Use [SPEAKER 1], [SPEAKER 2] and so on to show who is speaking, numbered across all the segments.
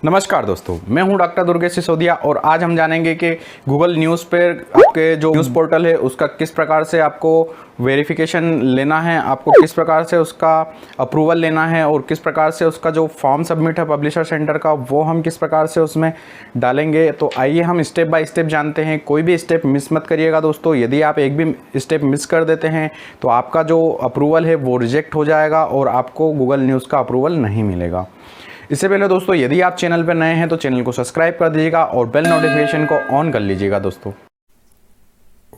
[SPEAKER 1] नमस्कार दोस्तों, मैं हूं डॉक्टर दुर्गेश सिसोदिया और आज हम जानेंगे कि गूगल न्यूज़ पर आपके जो न्यूज़ पोर्टल है उसका किस प्रकार से आपको वेरिफिकेशन लेना है, आपको किस प्रकार से उसका अप्रूवल लेना है और किस प्रकार से उसका जो फॉर्म सबमिट है पब्लिशर सेंटर का वो हम किस प्रकार से उसमें डालेंगे। तो आइए हम स्टेप बाय स्टेप जानते हैं। कोई भी स्टेप मिस मत करिएगा दोस्तों। यदि आप एक भी स्टेप मिस कर देते हैं तो आपका जो अप्रूवल है वो रिजेक्ट हो जाएगा और आपको गूगल न्यूज़ का अप्रूवल नहीं मिलेगा। इससे पहले दोस्तों यदि आप चैनल पर नए हैं तो चैनल को सब्सक्राइब कर दीजिएगा और बेल नोटिफिकेशन को ऑन कर लीजिएगा दोस्तों।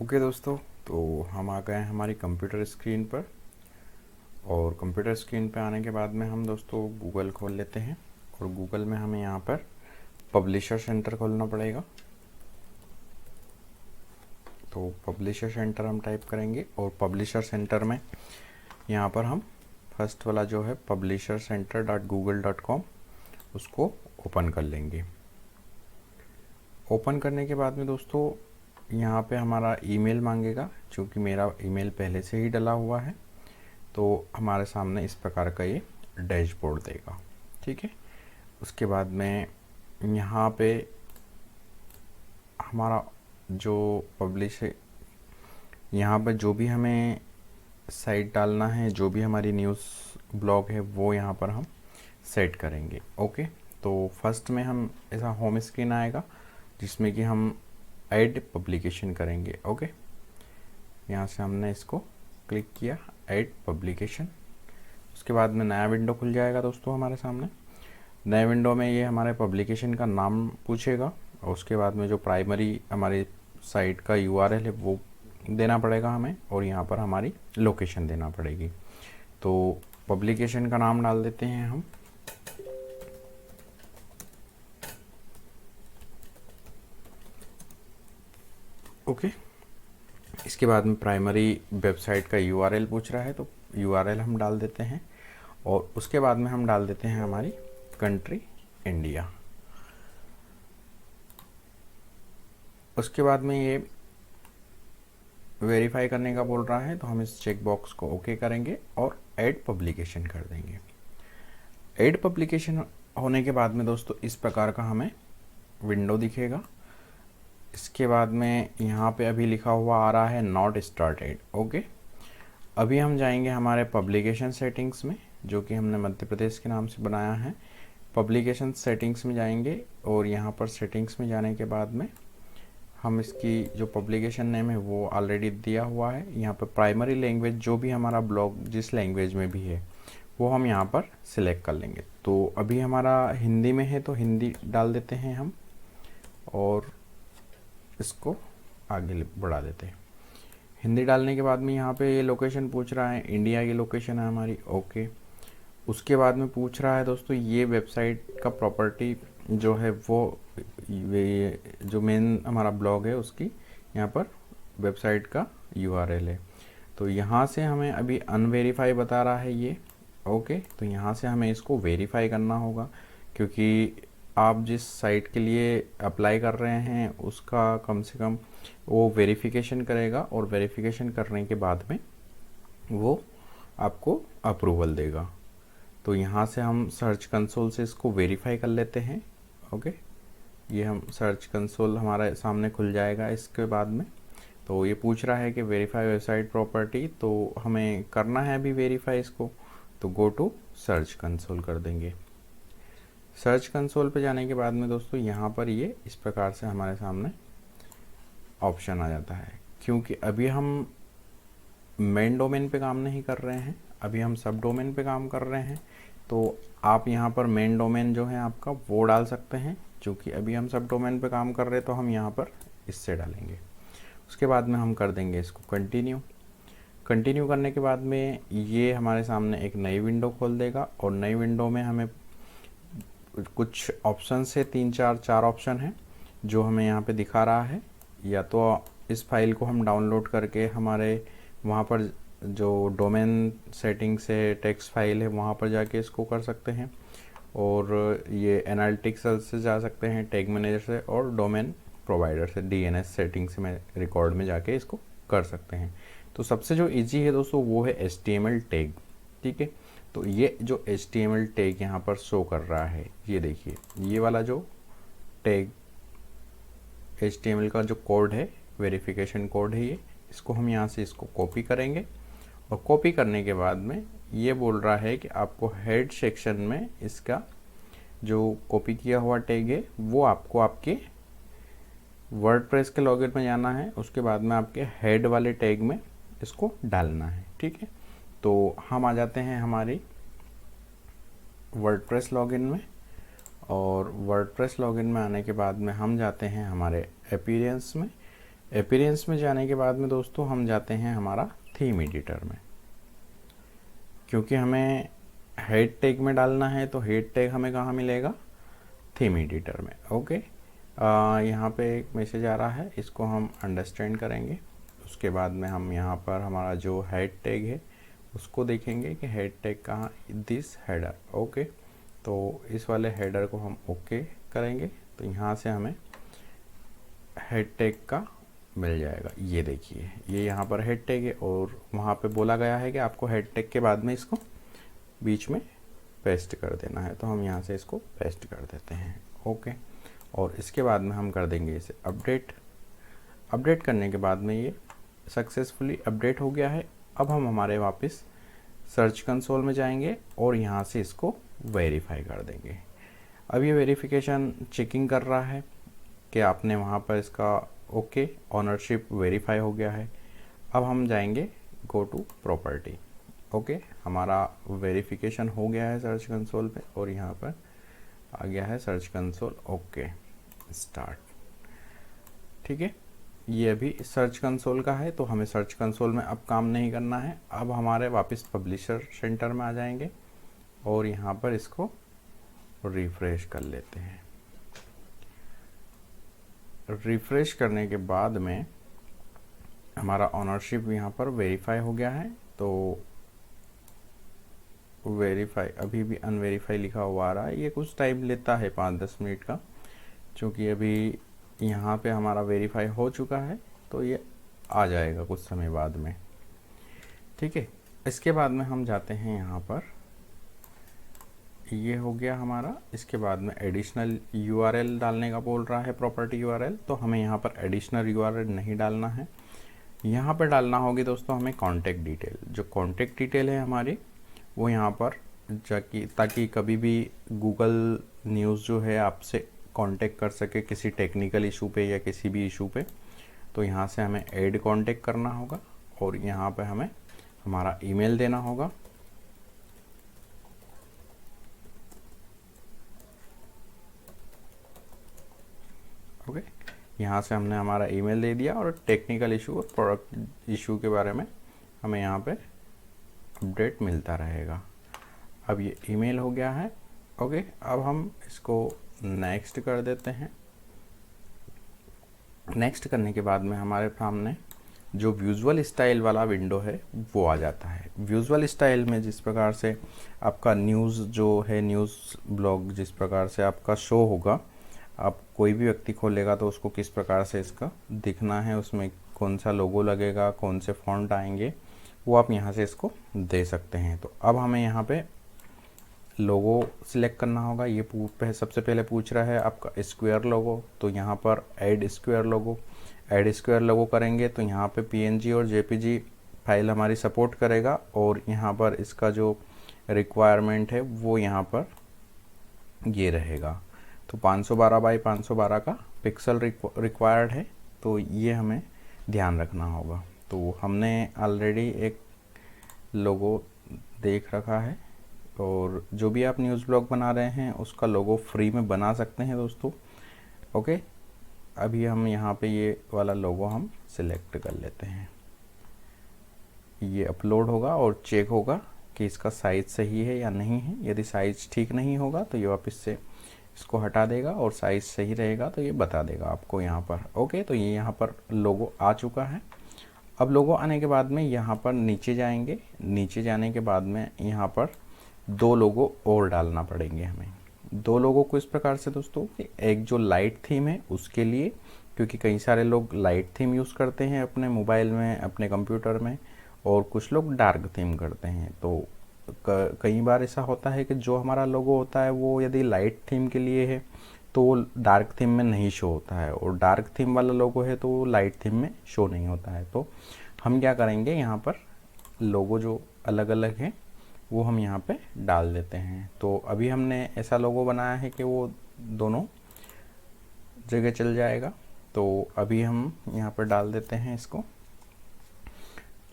[SPEAKER 1] ओके दोस्तों, तो हम आ गए हैं हमारी कंप्यूटर स्क्रीन पर और कंप्यूटर स्क्रीन पर आने के बाद में हम दोस्तों गूगल खोल लेते हैं और गूगल में हमें यहाँ पर पब्लिशर सेंटर खोलना पड़ेगा। तो पब्लिशर सेंटर हम टाइप करेंगे और पब्लिशर सेंटर में यहाँ पर हम फर्स्ट वाला जो है publishercenter.google.com उसको ओपन कर लेंगे। ओपन करने के बाद में दोस्तों यहाँ पे हमारा ईमेल मांगेगा, क्योंकि मेरा ईमेल पहले से ही डला हुआ है। तो हमारे सामने इस प्रकार का ये डैशबोर्ड देगा, ठीक है। उसके बाद में यहाँ पे हमारा जो पब्लिश है, यहाँ पर जो भी हमें साइट डालना है, जो भी हमारी न्यूज़ ब्लॉग है वो यहाँ पर हम सेट करेंगे। ओके, तो फर्स्ट में हम ऐसा होम स्क्रीन आएगा जिसमें कि हम ऐड पब्लिकेशन करेंगे। ओके, यहाँ से हमने इसको क्लिक किया, ऐड पब्लिकेशन। उसके बाद में नया विंडो खुल जाएगा दोस्तों हमारे सामने। नए विंडो में ये हमारे पब्लिकेशन का नाम पूछेगा और उसके बाद में जो प्राइमरी हमारी साइट का URL है वो देना पड़ेगा हमें और यहाँ पर हमारी लोकेशन देना पड़ेगी। तो पब्लिकेशन का नाम डाल देते हैं हम। ओके, इसके बाद में प्राइमरी वेबसाइट का URL पूछ रहा है तो URL हम डाल देते हैं और उसके बाद में हम डाल देते हैं हमारी कंट्री इंडिया। उसके बाद में ये वेरीफाई करने का बोल रहा है तो हम इस चेक बॉक्स को ओके करेंगे और ऐड पब्लिकेशन कर देंगे। ऐड पब्लिकेशन होने के बाद में दोस्तों इस प्रकार का हमें विंडो दिखेगा। इसके बाद में यहाँ पे अभी लिखा हुआ आ रहा है नॉट स्टार्टेड। ओके, अभी हम जाएंगे हमारे पब्लिकेशन सेटिंग्स में, जो कि हमने मध्य प्रदेश के नाम से बनाया है। पब्लिकेशन सेटिंग्स में जाएंगे और यहाँ पर सेटिंग्स में जाने के बाद में हम इसकी जो पब्लिकेशन नेम है वो ऑलरेडी दिया हुआ है। यहाँ पर प्राइमरी लैंग्वेज जो भी हमारा ब्लॉग जिस लैंग्वेज में भी है वो हम यहाँ पर सिलेक्ट कर लेंगे। तो अभी हमारा हिंदी में है तो हिंदी डाल देते हैं हम और इसको आगे बढ़ा देते हैं। हिंदी डालने के बाद में यहाँ पे ये लोकेशन पूछ रहा है, इंडिया की लोकेशन है हमारी। ओके, उसके बाद में पूछ रहा है दोस्तों ये वेबसाइट का प्रॉपर्टी जो है वो जो मेन हमारा ब्लॉग है उसकी यहाँ पर वेबसाइट का URL है। तो यहाँ से हमें अभी अनवेरीफाई बता रहा है ये। ओके, तो यहाँ से हमें इसको वेरीफाई करना होगा, क्योंकि आप जिस साइट के लिए अप्लाई कर रहे हैं उसका कम से कम वो वेरिफिकेशन करेगा और वेरिफिकेशन करने के बाद में वो आपको अप्रूवल देगा। तो यहाँ से हम सर्च कंसोल से इसको वेरीफाई कर लेते हैं। ओके, ये हम सर्च कंसोल हमारे सामने खुल जाएगा। इसके बाद में तो ये पूछ रहा है कि वेरीफाई वेबसाइट प्रॉपर्टी, तो हमें करना है अभी वेरीफाई इसको। तो गो टू सर्च कंसोल कर देंगे। सर्च कंसोल पे जाने के बाद में दोस्तों यहाँ पर ये इस प्रकार से हमारे सामने ऑप्शन आ जाता है। क्योंकि अभी हम मेन डोमेन पे काम नहीं कर रहे हैं, अभी हम सब डोमेन पे काम कर रहे हैं। तो आप यहाँ पर मेन डोमेन जो है आपका वो डाल सकते हैं। क्योंकि अभी हम सब डोमेन पे काम कर रहे हैं तो हम यहाँ पर इससे डालेंगे। उसके बाद में हम कर देंगे इसको कंटिन्यू। कंटिन्यू करने के बाद में ये हमारे सामने एक नई विंडो खोल देगा और नई विंडो में हमें कुछ ऑप्शन से 4 ऑप्शन हैं जो हमें यहाँ पे दिखा रहा है। या तो इस फाइल को हम डाउनलोड करके हमारे वहाँ पर जो डोमेन सेटिंग से टेक्स्ट फाइल है वहाँ पर जाके इसको कर सकते हैं, और ये एनालिटिक्स से जा सकते हैं, टैग मैनेजर से, और डोमेन प्रोवाइडर से DNS सेटिंग से मैं रिकॉर्ड में जाके इसको कर सकते हैं। तो सबसे जो इजी है दोस्तों वो है HTML टैग, ठीक है। तो ये जो HTML टैग यहाँ पर शो कर रहा है, ये देखिए, ये वाला जो टैग HTML का जो कोड है, वेरिफिकेशन कोड है ये, इसको हम यहाँ से इसको कॉपी करेंगे और कॉपी करने के बाद में ये बोल रहा है कि आपको हेड सेक्शन में इसका जो कॉपी किया हुआ टैग है वो आपको आपके वर्डप्रेस के लॉगिन में जाना है, उसके बाद में आपके हेड वाले टैग में इसको डालना है। ठीक है, तो हम आ जाते हैं हमारी वर्डप्रेस लॉगिन में, और वर्डप्रेस लॉगिन में आने के बाद में हम जाते हैं हमारे अपीयरेंस में। अपीयरेंस में जाने के बाद में दोस्तों हम जाते हैं हमारा थीम एडिटर में, क्योंकि हमें हेड टैग में डालना है तो हेड टैग हमें कहाँ मिलेगा, थीम एडिटर में। ओके, यहाँ पे एक मैसेज आ रहा है, इसको हम अंडरस्टैंड करेंगे। उसके बाद में हम यहाँ पर हमारा जो हेड टैग है उसको देखेंगे कि हेड टैग कहाँ, दिस हेडर। ओके, तो इस वाले हेडर को हम ओके करेंगे तो यहाँ से हमें हेड टैग का मिल जाएगा। ये देखिए, ये यहाँ पर हेड टैग है और वहाँ पे बोला गया है कि आपको हेड टैग के बाद में इसको बीच में पेस्ट कर देना है, तो हम यहाँ से इसको पेस्ट कर देते हैं। ओके, और इसके बाद में हम कर देंगे इसे अपडेट। अपडेट करने के बाद में ये सक्सेसफुली अपडेट हो गया है। अब हम हमारे वापस सर्च कंसोल में जाएंगे और यहाँ से इसको वेरीफाई कर देंगे। अब ये वेरिफिकेशन चेकिंग कर रहा है कि आपने वहाँ पर इसका ओके ऑनरशिप वेरीफाई हो गया है। अब हम जाएंगे गो टू प्रॉपर्टी। ओके, हमारा वेरिफिकेशन हो गया है सर्च कंसोल पे और यहाँ पर आ गया है सर्च कंसोल। Okay, start. ठीक है, ये अभी सर्च कंसोल का है तो हमें सर्च कंसोल में अब काम नहीं करना है। अब हमारे वापस पब्लिशर सेंटर में आ जाएंगे और यहाँ पर इसको रिफ्रेश कर लेते हैं। रिफ्रेश करने के बाद में हमारा ऑनरशिप यहाँ पर वेरीफाई हो गया है। तो वेरीफाई, अभी भी अनवेरीफाई लिखा हुआ आ रहा है, ये कुछ टाइम लेता है 5-10 मिनट का, क्योंकि अभी यहाँ पे हमारा वेरीफाई हो चुका है तो ये आ जाएगा कुछ समय बाद में। ठीक है, इसके बाद में हम जाते हैं यहाँ पर, ये हो गया हमारा। इसके बाद में एडिशनल URL डालने का बोल रहा है, प्रॉपर्टी URL, तो हमें यहाँ पर एडिशनल URL नहीं डालना है। यहाँ पर डालना होगी दोस्तों हमें कॉन्टेक्ट डिटेल। जो कॉन्टेक्ट डिटेल है हमारी वो यहाँ पर जाकि, ताकि कभी भी गूगल न्यूज़ जो है आपसे कांटेक्ट कर सके किसी टेक्निकल इशू पे या किसी भी इशू पे, तो यहाँ से हमें ऐड कांटेक्ट करना होगा और यहाँ पे हमें हमारा ईमेल देना होगा। ओके, यहाँ से हमने हमारा ईमेल दे दिया और टेक्निकल इशू और प्रोडक्ट इशू के बारे में हमें यहाँ पे अपडेट मिलता रहेगा। अब ये ईमेल हो गया है। ओके, अब हम इसको नेक्स्ट कर देते हैं। नेक्स्ट करने के बाद में हमारे सामने जो विजुअल स्टाइल वाला विंडो है वो आ जाता है। विजुअल स्टाइल में जिस प्रकार से आपका न्यूज़ जो है, न्यूज़ ब्लॉग जिस प्रकार से आपका शो होगा, आप कोई भी व्यक्ति खोलेगा तो उसको किस प्रकार से इसका दिखना है, उसमें कौन सा लोगो लगेगा, कौन से फॉन्ट आएंगे, वो आप यहाँ से इसको दे सकते हैं। तो अब हमें यहाँ पे लोगो सिलेक्ट करना होगा। ये सबसे पहले पूछ रहा है आपका स्क्वायर लोगो, तो यहाँ पर ऐड स्क्वायर लोगो। ऐड स्क्वायर लोगो करेंगे तो यहाँ पे PNG और JPG फाइल हमारी सपोर्ट करेगा और यहाँ पर इसका जो रिक्वायरमेंट है वो यहाँ पर ये रहेगा। तो 512 बाई 512 का पिक्सल रिक्वायर्ड है, तो ये हमें ध्यान रखना होगा। तो हमने ऑलरेडी एक लोगो देख रखा है और जो भी आप न्यूज़ ब्लॉग बना रहे हैं उसका लोगो फ्री में बना सकते हैं दोस्तों। ओके, अभी हम यहाँ पे ये वाला लोगो हम सिलेक्ट कर लेते हैं। ये अपलोड होगा और चेक होगा कि इसका साइज़ सही है या नहीं है। यदि साइज़ ठीक नहीं होगा तो ये वापस से इसको हटा देगा और साइज़ सही रहेगा तो ये बता देगा आपको यहाँ पर। ओके, तो ये यहाँ पर लोगो आ चुका है। अब लोगो आने के बाद में यहाँ पर नीचे जाएंगे। नीचे जाने के बाद में यहाँ पर 2 लोगो और डालना पड़ेंगे हमें। 2 लोगों को इस प्रकार से दोस्तों, एक जो लाइट थीम है उसके लिए, क्योंकि कई सारे लोग लाइट थीम यूज़ करते हैं अपने मोबाइल में, अपने कंप्यूटर में, और कुछ लोग डार्क थीम करते हैं। तो कई बार ऐसा होता है कि जो हमारा लोगो होता है वो यदि लाइट थीम के लिए है तो वो डार्क थीम में नहीं शो होता है, और डार्क थीम वाला लोगो है तो वो लाइट थीम में शो नहीं होता है। तो हम क्या करेंगे, यहाँ पर लोगो जो अलग अलग है वो हम यहाँ पे डाल देते हैं। तो अभी हमने ऐसा लोगो बनाया है कि वो दोनों जगह चल जाएगा। तो अभी हम यहाँ पर डाल देते हैं इसको,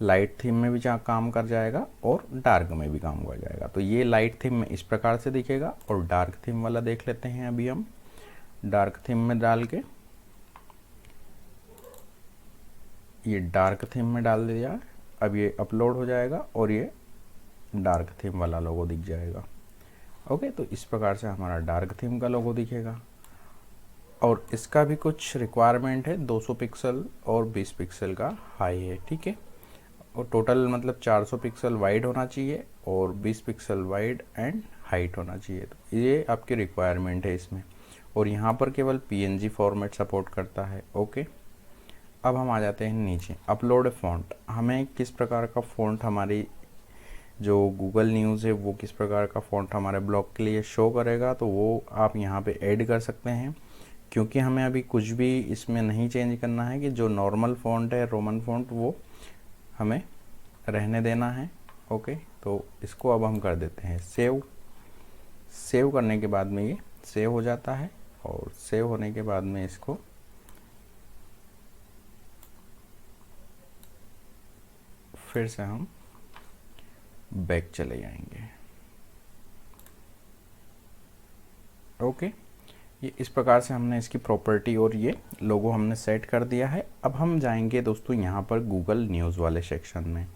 [SPEAKER 1] लाइट थीम में भी जहाँ काम कर जाएगा और डार्क में भी काम कर जाएगा। तो ये लाइट थीम में इस प्रकार से दिखेगा, और डार्क थीम वाला देख लेते हैं। अभी हम डार्क थीम में डाल के, ये डार्क थीम में डाल दिया। अब ये अपलोड हो जाएगा और ये डार्क थीम वाला लोगो दिख जाएगा। ओके, तो इस प्रकार से हमारा डार्क थीम का लोगो दिखेगा। और इसका भी कुछ रिक्वायरमेंट है, 200 पिक्सल और 20 पिक्सल का हाई है, ठीक है। और टोटल मतलब 400 पिक्सल वाइड होना चाहिए और 20 पिक्सल वाइड एंड हाइट होना चाहिए। तो ये आपकी रिक्वायरमेंट है इसमें। और यहाँ पर केवल PNG फॉर्मेट सपोर्ट करता है। ओके, अब हम आ जाते हैं नीचे, अपलोड फ़ॉन्ट। हमें किस प्रकार का फ़ॉन्ट, हमारी जो गूगल न्यूज़ है वो किस प्रकार का फ़ॉन्ट हमारे ब्लॉग के लिए शो करेगा, तो वो आप यहाँ पे ऐड कर सकते हैं। क्योंकि हमें अभी कुछ भी इसमें नहीं चेंज करना है, कि जो नॉर्मल फ़ॉन्ट है रोमन फ़ॉन्ट वो हमें रहने देना है। ओके, तो इसको अब हम कर देते हैं सेव। सेव करने के बाद में ये सेव हो जाता है, और सेव होने के बाद में इसको फिर से हम बैक चले जाएंगे। ओके, ये इस प्रकार से हमने इसकी प्रॉपर्टी और ये लोगो हमने सेट कर दिया है। अब हम जाएंगे दोस्तों यहाँ पर गूगल न्यूज़ वाले सेक्शन में।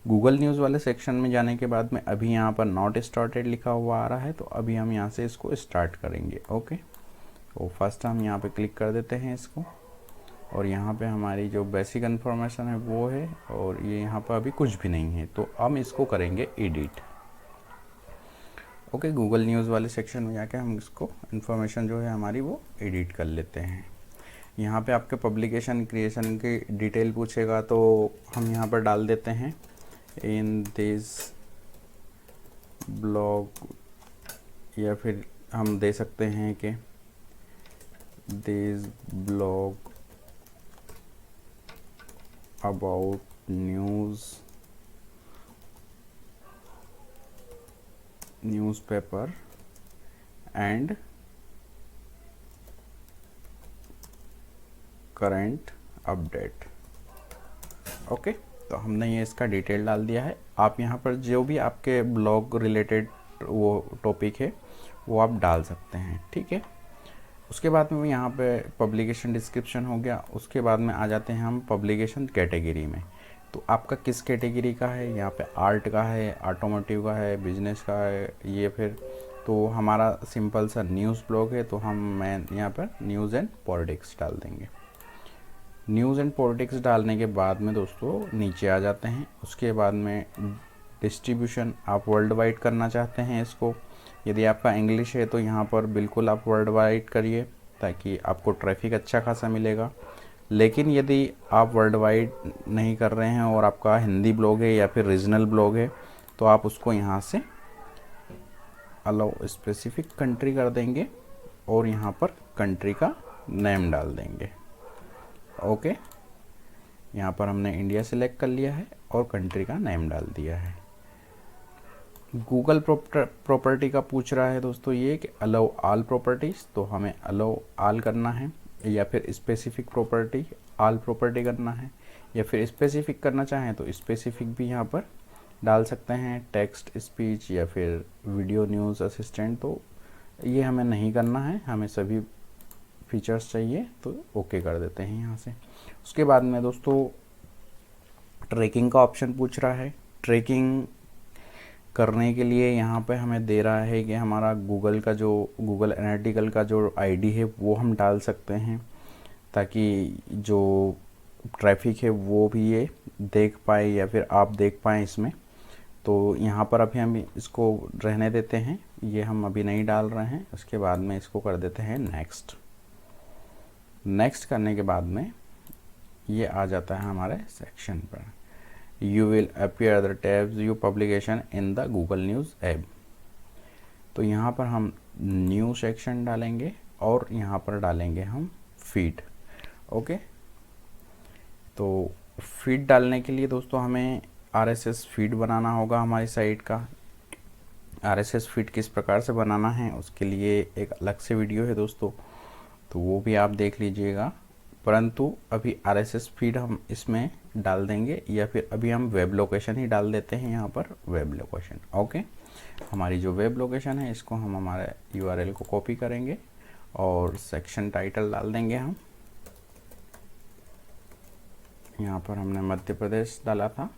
[SPEAKER 1] गूगल न्यूज़ वाले सेक्शन में जाने के बाद में अभी यहाँ पर नॉट स्टार्टेड लिखा हुआ आ रहा है, तो अभी हम यहाँ से इसको स्टार्ट करेंगे। ओके, तो फर्स्ट हम यहाँ पे क्लिक कर देते हैं इसको, और यहाँ पे हमारी जो बेसिक इन्फॉर्मेशन है वो है, और ये यहाँ पर अभी कुछ भी नहीं है, तो हम इसको करेंगे एडिट। ओके, गूगल न्यूज़ वाले सेक्शन में जाके हम इसको इन्फॉर्मेशन जो है हमारी वो एडिट कर लेते हैं। यहाँ पे आपके पब्लिकेशन क्रिएशन की डिटेल पूछेगा, तो हम यहाँ पर डाल देते हैं इन दिस ब्लॉग, या फिर हम दे सकते हैं कि this blog about newspaper and current update. Okay, तो हमने ये इसका डिटेल डाल दिया है। आप यहाँ पर जो भी आपके ब्लॉग रिलेटेड वो टॉपिक है वो आप डाल सकते हैं, ठीक है। उसके बाद में यहाँ पे पब्लिकेशन डिस्क्रिप्शन हो गया। उसके बाद में आ जाते हैं हम पब्लिकेशन कैटेगरी में। तो आपका किस कैटेगरी का है, यहाँ पे आर्ट का है, ऑटोमोटिव का है, बिजनेस का है, ये फिर तो हमारा सिंपल सा न्यूज़ ब्लॉग है, तो मैं यहाँ पर न्यूज़ एंड पॉलिटिक्स डाल देंगे। न्यूज़ एंड पॉलिटिक्स डालने के बाद में दोस्तों नीचे आ जाते हैं। उसके बाद में डिस्ट्रीब्यूशन, आप वर्ल्ड वाइड करना चाहते हैं इसको। यदि आपका इंग्लिश है तो यहाँ पर बिल्कुल आप वर्ल्ड वाइड करिए, ताकि आपको ट्रैफिक अच्छा खासा मिलेगा। लेकिन यदि आप वर्ल्ड वाइड नहीं कर रहे हैं और आपका हिंदी ब्लॉग है या फिर रीजनल ब्लॉग है, तो आप उसको यहाँ से अलाउ स्पेसिफिक कंट्री कर देंगे, और यहाँ पर कंट्री का नेम डाल देंगे। ओके, यहाँ पर हमने इंडिया सिलेक्ट कर लिया है और कंट्री का नेम डाल दिया है। गूगल प्रॉपर्टी का पूछ रहा है दोस्तों ये कि अलाउ ऑल प्रॉपर्टीज़, तो हमें अलाउ ऑल करना है, या फिर स्पेसिफिक प्रॉपर्टी ऑल प्रॉपर्टी करना है, या फिर स्पेसिफिक करना चाहें तो स्पेसिफिक भी यहाँ पर डाल सकते हैं, टेक्स्ट स्पीच या फिर वीडियो न्यूज़ असिस्टेंट। तो ये हमें नहीं करना है, हमें सभी फीचर्स चाहिए, तो ओके कर देते हैं यहाँ से। उसके बाद में दोस्तों ट्रैकिंग का ऑप्शन पूछ रहा है। ट्रैकिंग करने के लिए यहाँ पे हमें दे रहा है कि हमारा गूगल का जो गूगल एनालिटिकल का जो आईडी है वो हम डाल सकते हैं, ताकि जो ट्रैफिक है वो भी ये देख पाए या फिर आप देख पाएँ इसमें। तो यहाँ पर अभी हम इसको रहने देते हैं, ये हम अभी नहीं डाल रहे हैं। उसके बाद में इसको कर देते हैं नेक्स्ट। नेक्स्ट करने के बाद में ये आ जाता है हमारे सेक्शन पर। You will appear the tabs you publication in the Google news app. तो यहाँ पर हम न्यू सेक्शन डालेंगे और यहाँ पर डालेंगे हम फीड। ओके, तो फीड डालने के लिए दोस्तों हमें RSS फीड बनाना होगा हमारी साइट का। RSS फीड किस प्रकार से बनाना है उसके लिए एक अलग से वीडियो है दोस्तों, तो वो भी आप देख लीजिएगा। परंतु अभी RSS फीड हम इसमें डाल देंगे, या फिर अभी हम वेब लोकेशन ही डाल देते हैं यहाँ पर, वेब लोकेशन। ओके, हमारी जो वेब लोकेशन है इसको हम हमारे URL को कॉपी करेंगे और सेक्शन टाइटल डाल देंगे हम। यहाँ पर हमने मध्य प्रदेश डाला था।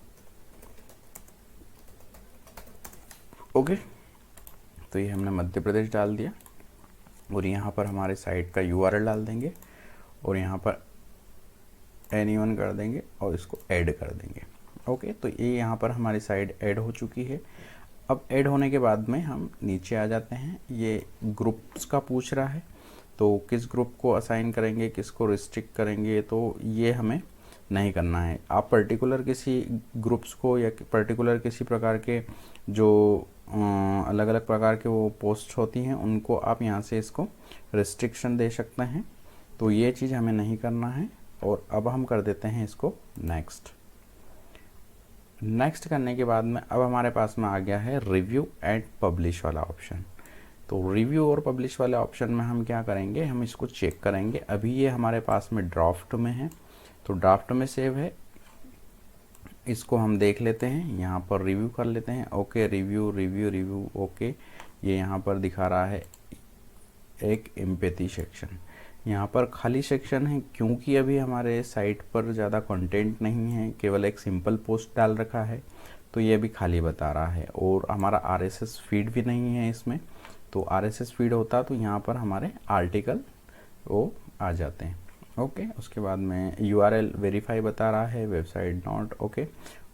[SPEAKER 1] ओके, तो ये हमने मध्य प्रदेश डाल दिया और यहाँ पर हमारे साइट का URL डाल देंगे और यहाँ पर anyone कर देंगे और इसको ऐड कर देंगे। ओके, तो ये यहाँ पर हमारी साइट ऐड हो चुकी है। अब ऐड होने के बाद में हम नीचे आ जाते हैं। ये ग्रुप्स का पूछ रहा है, तो किस ग्रुप को असाइन करेंगे, किसको रिस्ट्रिक्ट करेंगे, तो ये हमें नहीं करना है। आप पर्टिकुलर किसी ग्रुप्स को या पर्टिकुलर किसी प्रकार के जो अलग अलग प्रकार के वो पोस्ट होती हैं उनको आप यहाँ से इसको रिस्ट्रिक्शन दे सकते हैं, तो ये चीज़ हमें नहीं करना है। और अब हम कर देते हैं इसको नेक्स्ट। नेक्स्ट करने के बाद में अब हमारे पास में आ गया है रिव्यू एंड पब्लिश वाला ऑप्शन। तो रिव्यू और पब्लिश वाले ऑप्शन में हम क्या करेंगे, हम इसको चेक करेंगे। अभी ये हमारे पास में ड्राफ्ट में है, तो ड्राफ्ट में सेव है, इसको हम देख लेते हैं, यहाँ पर रिव्यू कर लेते हैं। Okay, review review review. Okay, ये यहाँ पर दिखा रहा है एक एम्पैथी सेक्शन, यहाँ पर खाली सेक्शन है क्योंकि अभी हमारे साइट पर ज़्यादा कंटेंट नहीं है, केवल एक सिंपल पोस्ट डाल रखा है, तो ये भी खाली बता रहा है। और हमारा RSS फीड भी नहीं है इसमें, तो RSS फीड होता तो यहाँ पर हमारे आर्टिकल वो आ जाते हैं। ओके, उसके बाद में URL वेरीफाई बता रहा है, वेबसाइट नॉट ओके,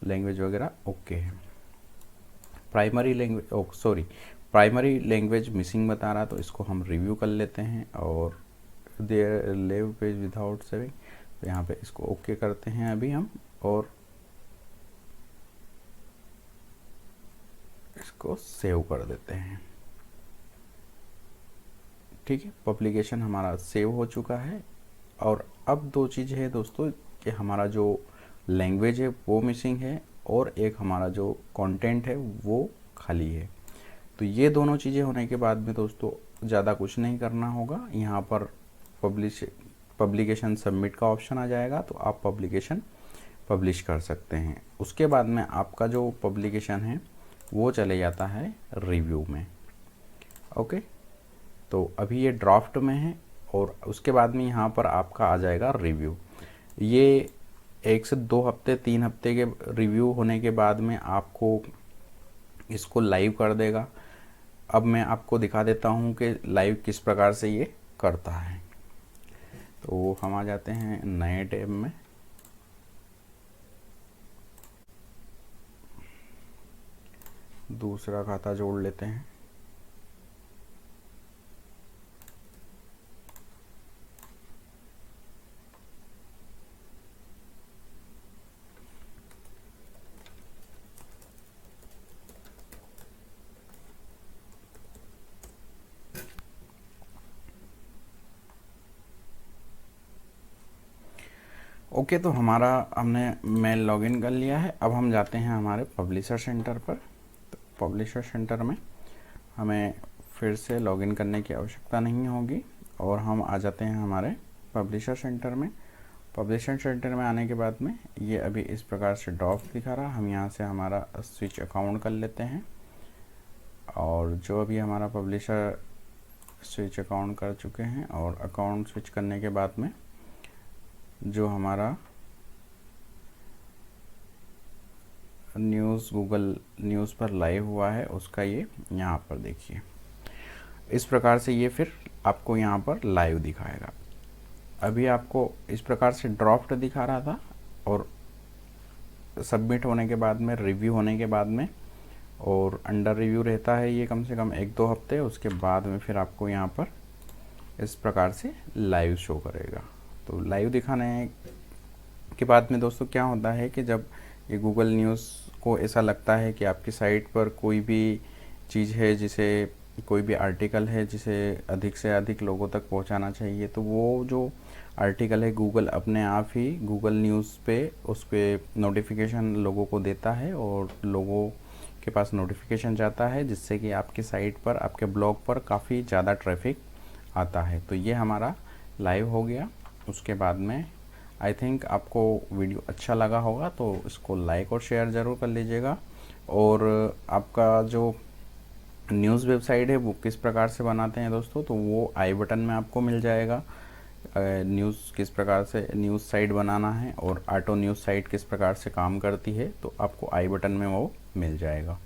[SPEAKER 1] लैंग्वेज वगैरह ओके है। Primary language primary language missing बता रहा, तो इसको हम रिव्यू कर लेते हैं। और देयर लेव पेज विदाउट सेविंग, तो यहाँ पे इसको ओके करते हैं अभी हम, और इसको सेव कर देते हैं। ठीक है, पब्लिकेशन हमारा सेव हो चुका है। और अब दो चीज़ है दोस्तों कि हमारा जो लैंग्वेज है वो मिसिंग है और एक हमारा जो कंटेंट है वो खाली है। तो ये दोनों चीज़ें होने के बाद में दोस्तों ज़्यादा कुछ नहीं करना होगा। यहाँ पर पब्लिकेशन सबमिट का ऑप्शन आ जाएगा, तो आप पब्लिकेशन पब्लिश कर सकते हैं। उसके बाद में आपका जो पब्लिकेशन है वो चले जाता है रिव्यू में। ओके, तो अभी ये ड्राफ्ट में है और उसके बाद में यहाँ पर आपका आ जाएगा रिव्यू। ये 1 से 2 हफ्ते 3 हफ्ते के रिव्यू होने के बाद में आपको इसको लाइव कर देगा। अब मैं आपको दिखा देता हूँ कि लाइव किस प्रकार से ये करता है। तो हम आ जाते हैं नए टैब में, दूसरा खाता जोड़ लेते हैं। ओके, तो हमारा हमने मेल लॉगिन कर लिया है। अब हम जाते हैं हमारे पब्लिशर सेंटर पर। तो पब्लिशर सेंटर में हमें फिर से लॉगिन करने की आवश्यकता नहीं होगी और हम आ जाते हैं हमारे पब्लिशर सेंटर में। पब्लिशर सेंटर में आने के बाद में ये अभी इस प्रकार से ड्राफ्ट दिखा रहा। हम यहाँ से हमारा स्विच अकाउंट कर लेते हैं और जो अभी हमारा पब्लिशर स्विच अकाउंट कर चुके हैं और अकाउंट स्विच करने के बाद में जो हमारा न्यूज़ गूगल न्यूज़ पर लाइव हुआ है उसका ये यहाँ पर देखिए, इस प्रकार से ये फिर आपको यहाँ पर लाइव दिखाएगा। अभी आपको इस प्रकार से ड्राफ्ट दिखा रहा था और सबमिट होने के बाद में, रिव्यू होने के बाद में और अंडर रिव्यू रहता है ये कम से कम 1-2 हफ्ते। उसके बाद में फिर आपको यहाँ पर इस प्रकार से लाइव शो करेगा। तो लाइव दिखाने के बाद में दोस्तों क्या होता है कि जब ये गूगल न्यूज़ को ऐसा लगता है कि आपकी साइट पर कोई भी चीज़ है, जिसे कोई भी आर्टिकल है जिसे अधिक से अधिक लोगों तक पहुंचाना चाहिए, तो वो जो आर्टिकल है गूगल अपने आप ही गूगल न्यूज़ पे उस पर नोटिफिकेशन लोगों को देता है और लोगों के पास नोटिफिकेशन जाता है, जिससे कि आपकी साइट पर, आपके ब्लॉग पर काफ़ी ज़्यादा ट्रैफिक आता है। तो ये हमारा लाइव हो गया। उसके बाद में आई थिंक आपको वीडियो अच्छा लगा होगा, तो इसको लाइक और शेयर ज़रूर कर लीजिएगा। और आपका जो न्यूज़ वेबसाइट है वो किस प्रकार से बनाते हैं दोस्तों, तो वो आई बटन में आपको मिल जाएगा। न्यूज़ किस प्रकार से न्यूज़ साइट बनाना है और ऑटो न्यूज़ साइट किस प्रकार से काम करती है, तो आपको आई बटन में वो मिल जाएगा।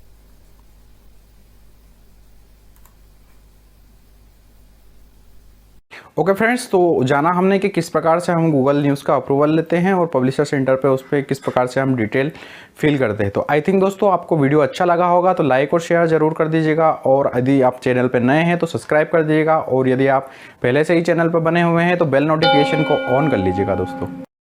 [SPEAKER 1] ओके फ्रेंड्स, तो जाना हमने कि किस प्रकार से हम गूगल न्यूज़ का अप्रूवल लेते हैं और पब्लिशर सेंटर पे उस पर किस प्रकार से हम डिटेल फिल करते हैं। तो आई थिंक दोस्तों आपको वीडियो अच्छा लगा होगा, तो लाइक और शेयर ज़रूर कर दीजिएगा। और यदि आप चैनल पर नए हैं तो सब्सक्राइब कर दीजिएगा। और यदि आप पहले से ही चैनल पर बने हुए हैं तो बेल नोटिफिकेशन को ऑन कर लीजिएगा दोस्तों।